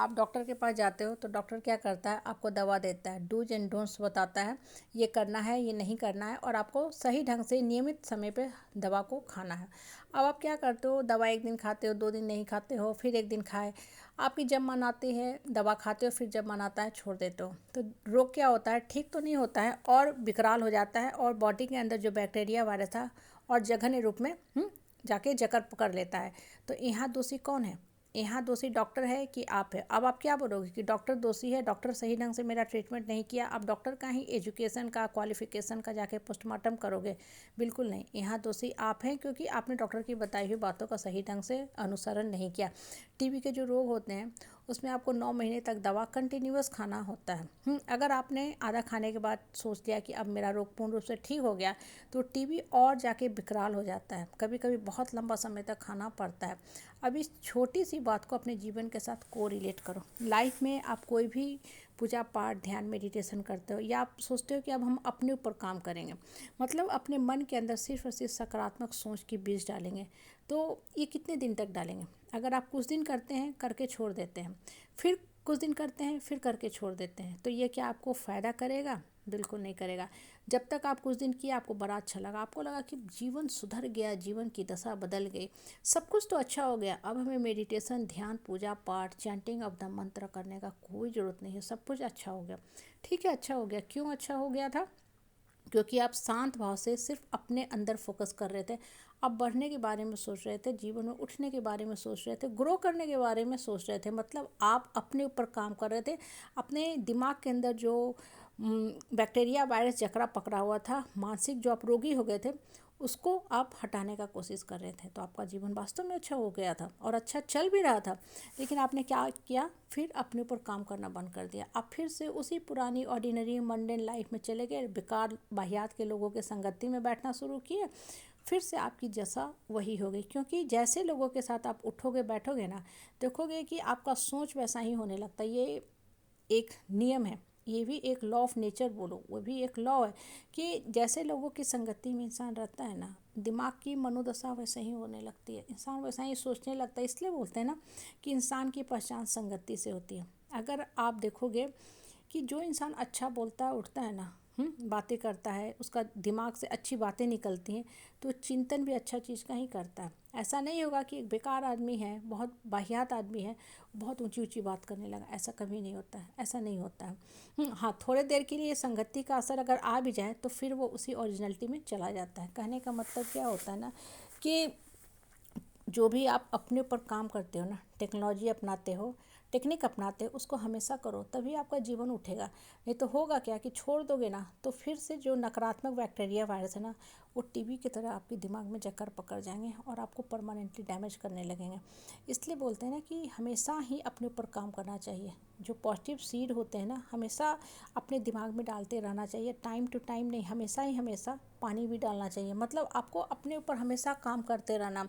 आप डॉक्टर के पास जाते हो तो डॉक्टर क्या करता है, आपको दवा देता है, डूज एंड डोंट्स बताता है, ये करना है ये नहीं करना है, और आपको सही ढंग से नियमित समय पे दवा को खाना है। अब आप क्या करते हो, दवा एक दिन खाते हो, 2 दिन नहीं खाते हो, फिर एक दिन खाए, आपकी जब मन आती है दवा खाते हो, फिर जब मन आता है छोड़ देते हो, तो रोग क्या होता है, ठीक तो नहीं होता है और विकराल हो जाता है, और बॉडी के अंदर जो बैक्टीरिया वायरस था और जघन्य रूप में जाके जकड़ पकड़ लेता है। तो यहाँ दोषी कौन है, यहाँ दोषी डॉक्टर है कि आप है। अब आप क्या बोलोगे कि डॉक्टर दोषी है, डॉक्टर सही ढंग से मेरा ट्रीटमेंट नहीं किया। आप डॉक्टर का ही एजुकेशन का, क्वालिफिकेशन का जाके पोस्टमार्टम करोगे? बिल्कुल नहीं, यहाँ दोषी आप हैं, क्योंकि आपने डॉक्टर की बताई हुई बातों का सही ढंग से अनुसरण नहीं किया। टीबी के जो रोग होते हैं उसमें आपको 9 महीने तक दवा कंटिन्यूअस खाना होता है। अगर आपने आधा खाने के बाद सोच लिया कि अब मेरा रोग पूर्ण रूप से ठीक हो गया, तो टीबी और जाके विकराल हो जाता है, कभी कभी बहुत लंबा समय तक खाना पड़ता है। अब इस छोटी सी बात को अपने जीवन के साथ को रिलेट करो। लाइफ में आप कोई भी पूजा पाठ, ध्यान, मेडिटेशन करते हो, या आप सोचते हो कि अब हम अपने ऊपर काम करेंगे, मतलब अपने मन के अंदर सिर्फ और सिर्फ सकारात्मक सोच की बीज डालेंगे, तो ये कितने दिन तक डालेंगे? अगर आप कुछ दिन करते हैं, करके छोड़ देते हैं, फिर कुछ दिन करते हैं, फिर करके छोड़ देते हैं, तो ये क्या आपको फ़ायदा करेगा? बिल्कुल नहीं करेगा। जब तक आप कुछ दिन किए, आपको बड़ा अच्छा लगा, आपको लगा कि जीवन सुधर गया, जीवन की दशा बदल गई, सब कुछ तो अच्छा हो गया, अब हमें मेडिटेशन, ध्यान, पूजा पाठ, चैंटिंग ऑफ द मंत्र करने का कोई ज़रूरत नहीं है, सब कुछ अच्छा हो गया। ठीक है, अच्छा हो गया। क्यों अच्छा हो गया था? क्योंकि आप शांत भाव से सिर्फ अपने अंदर फोकस कर रहे थे। आप बढ़ने के बारे में सोच रहे थे, जीवन में उठने के बारे में सोच रहे थे, ग्रो करने के बारे में सोच रहे थे, मतलब आप अपने ऊपर काम कर रहे थे। अपने दिमाग के अंदर जो बैक्टीरिया वायरस जकड़ा पकड़ा हुआ था, मानसिक जो आप रोगी हो गए थे, उसको आप हटाने का कोशिश कर रहे थे, तो आपका जीवन वास्तव में अच्छा हो गया था और अच्छा चल भी रहा था। लेकिन आपने क्या किया, फिर अपने ऊपर काम करना बंद कर दिया। आप फिर से उसी पुरानी ऑर्डिनरी मंडेन लाइफ में चले गए, बेकार बाहियात के लोगों के संगति में बैठना शुरू किए, फिर से आपकी जैसा वही हो गई। क्योंकि जैसे लोगों के साथ आप उठोगे बैठोगे ना, देखोगे कि आपका सोच वैसा ही होने लगता है। ये एक नियम है, ये भी एक लॉ ऑफ नेचर बोलो, वो भी एक लॉ है कि जैसे लोगों की संगति में इंसान रहता है ना, दिमाग की मनोदशा वैसे ही होने लगती है, इंसान वैसा ही सोचने लगता है। इसलिए बोलते हैं ना कि इंसान की पहचान संगति से होती है। अगर आप देखोगे कि जो इंसान अच्छा बोलता है, उठता है ना, बातें करता है, उसका दिमाग से अच्छी बातें निकलती हैं, तो चिंतन भी अच्छा चीज़ का ही करता है। ऐसा नहीं होगा कि एक बेकार आदमी है, बहुत वाहियात आदमी है, बहुत ऊंची ऊंची बात करने लगा, ऐसा कभी नहीं होता है, ऐसा नहीं होता है। हाँ, थोड़े देर के लिए संगति का असर अगर आ भी जाए तो फिर वो उसी ओरिजिनलिटी में चला जाता है। कहने का मतलब क्या होता है ना कि जो भी आप अपने ऊपर काम करते हो ना, टेक्नोलॉजी अपनाते हो, टेक्निक अपनाते हो, उसको हमेशा करो, तभी आपका जीवन उठेगा। नहीं तो होगा क्या कि छोड़ दोगे ना, तो फिर से जो नकारात्मक बैक्टीरिया वायरस है ना, वो टीबी की तरह आपके दिमाग में जकड़ पकड़ जाएंगे और आपको परमानेंटली डैमेज करने लगेंगे। इसलिए बोलते हैं ना कि हमेशा ही अपने ऊपर काम करना चाहिए। जो पॉजिटिव सीड होते हैं ना, हमेशा अपने दिमाग में डालते रहना चाहिए, टाइम टू टाइम नहीं, हमेशा ही हमेशा पानी भी डालना चाहिए। मतलब आपको अपने ऊपर हमेशा काम करते रहना।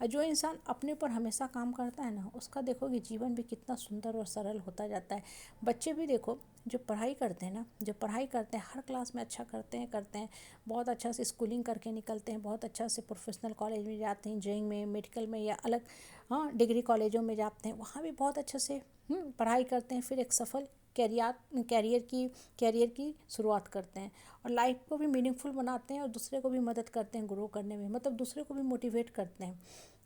और जो इंसान अपने ऊपर हमेशा काम करता है ना, उसका देखोगे जीवन भी कितना सुंदर और सरल होता जाता है। बच्चे भी देखो, जो पढ़ाई करते हैं ना, जो पढ़ाई करते हैं, हर क्लास में अच्छा करते हैं, बहुत अच्छा से स्कूलिंग करके निकलते हैं, बहुत अच्छा से प्रोफेशनल कॉलेज में जाते हैं, इंजीनियरिंग में, मेडिकल में, या अलग डिग्री कॉलेजों में जाते हैं, वहाँ भी बहुत अच्छे से पढ़ाई करते हैं, फिर एक सफल कैरियर की शुरुआत करते हैं, और लाइफ को भी मीनिंगफुल बनाते हैं, और दूसरे को भी मदद करते हैं ग्रो करने में, मतलब दूसरे को भी मोटिवेट करते हैं।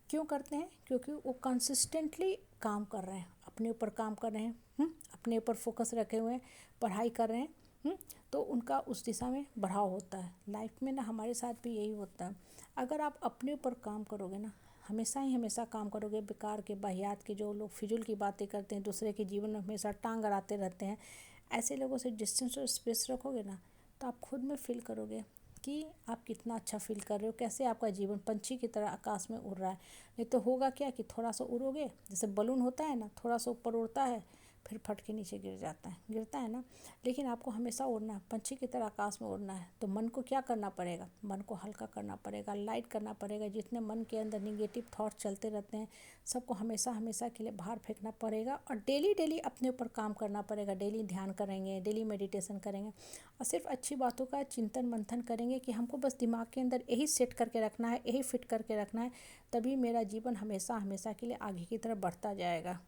क्यों करते हैं? क्योंकि वो कंसिस्टेंटली काम कर रहे हैं, अपने ऊपर काम कर रहे हैं, अपने ऊपर फोकस रखे हुए हैं, पढ़ाई कर रहे हैं, तो उनका उस दिशा में बढ़ाव होता है। लाइफ में ना हमारे साथ भी यही होता है। अगर आप अपने ऊपर काम करोगे ना, हमेशा ही हमेशा काम करोगे, बेकार के बाहियात के जो लोग फिजूल की बातें करते हैं, दूसरे के जीवन में हमेशा टांग अड़ाते रहते हैं, ऐसे लोगों से डिस्टेंस और स्पेस रखोगे ना, तो आप खुद में फील करोगे कि आप कितना अच्छा फील कर रहे हो, कैसे आपका जीवन पंछी की तरह आकाश में उड़ रहा है। नहीं तो होगा क्या कि थोड़ा सा उड़ोगे, जैसे बलून होता है ना, थोड़ा सा ऊपर उड़ता है, फिर फट के नीचे गिरता है ना। लेकिन आपको हमेशा उड़ना है, पंछी की तरह आकाश में उड़ना है, तो मन को क्या करना पड़ेगा? मन को हल्का करना पड़ेगा, लाइट करना पड़ेगा। जितने मन के अंदर निगेटिव थॉट चलते रहते हैं, सबको हमेशा हमेशा के लिए बाहर फेंकना पड़ेगा, और डेली डेली अपने ऊपर काम करना पड़ेगा। डेली ध्यान करेंगे, डेली मेडिटेशन करेंगे, और सिर्फ अच्छी बातों का चिंतन मंथन करेंगे कि हमको बस दिमाग के अंदर यही सेट करके रखना है, यही फिट करके रखना है, तभी मेरा जीवन हमेशा हमेशा के लिए आगे की तरफ बढ़ता जाएगा।